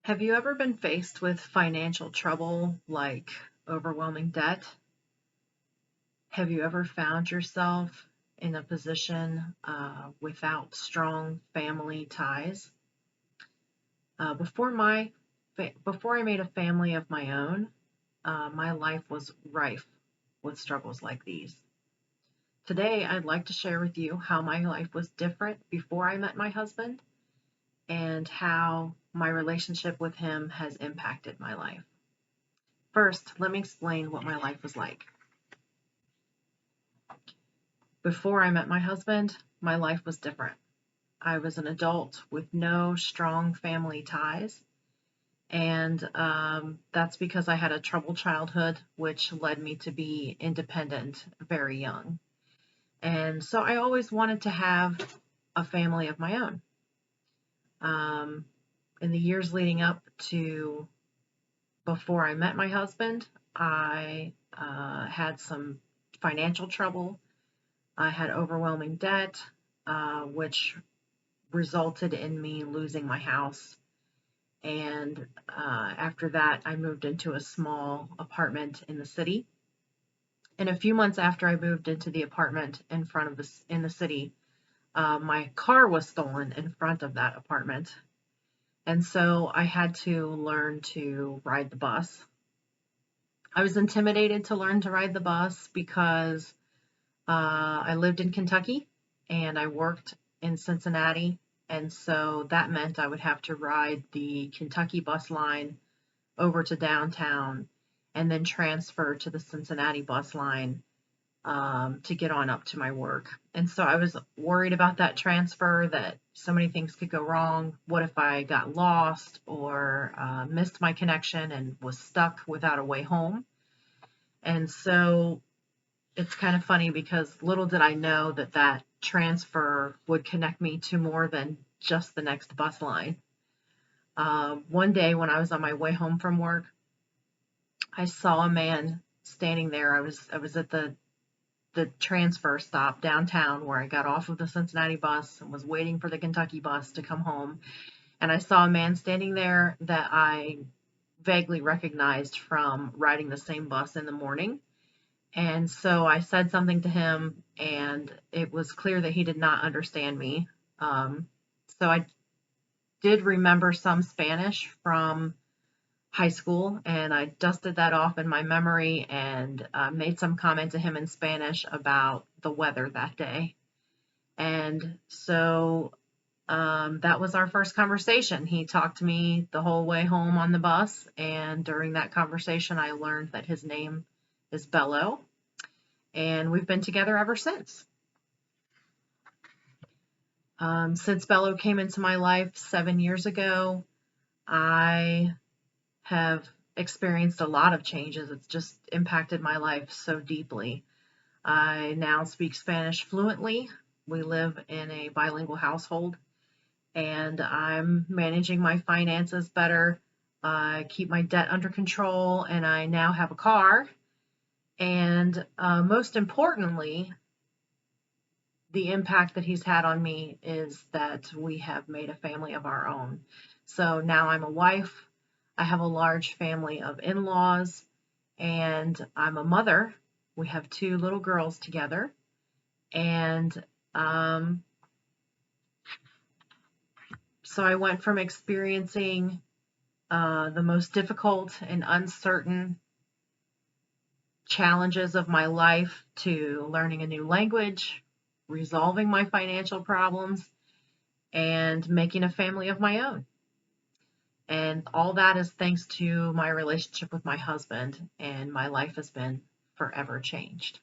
Have you ever been faced with financial trouble like overwhelming debt? Have you ever found yourself in a position without strong family ties? Before I made a family of my own, my life was rife with struggles like these. Today, I'd like to share with you how my life was different before I met my husband and how my relationship with him has impacted my life. First, let me explain what my life was like. Before I met my husband, my life was different. I was an adult with no strong family ties, and that's because I had a troubled childhood, which led me to be independent very young. And so I always wanted to have a family of my own. Um, in the years leading up to before I met my husband, I had some financial trouble. I had overwhelming debt, which resulted in me losing my house. And after that, I moved into a small apartment in the city. And a few months after I moved into the apartment in the city, my car was stolen in front of that apartment. And so I had to learn to ride the bus. I was intimidated to learn to ride the bus because I lived in Kentucky and I worked in Cincinnati. And so that meant I would have to ride the Kentucky bus line over to downtown and then transfer to the Cincinnati bus line to get on up to my work. And so I was worried about that transfer, that so many things could go wrong. What if I got lost or missed my connection and was stuck without a way home? And so it's kind of funny because little did I know that that transfer would connect me to more than just the next bus line. One day when I was on my way home from work, I saw a man standing there. I was at the transfer stop downtown where I got off of the Cincinnati bus and was waiting for the Kentucky bus to come home. And I saw a man standing there that I vaguely recognized from riding the same bus in the morning. And so I said something to him, and it was clear that he did not understand me. So I did remember some Spanish from high school, and I dusted that off in my memory and made some comment to him in Spanish about the weather that day. And so that was our first conversation. He talked to me the whole way home on the bus, and during that conversation, I learned that his name is Bello, and we've been together ever since. Since Bello came into my life 7 years ago, I have experienced a lot of changes. It's just impacted my life so deeply. I now speak Spanish fluently. We live in a bilingual household, and I'm managing my finances better. I keep my debt under control, and I now have a car. And most importantly, the impact that he's had on me is that we have made a family of our own. So now I'm a wife. I have a large family of in laws, and I'm a mother. We have two little girls together. And so I went from experiencing the most difficult and uncertain challenges of my life to learning a new language, resolving my financial problems, and making a family of my own. And all that is thanks to my relationship with my husband, and my life has been forever changed.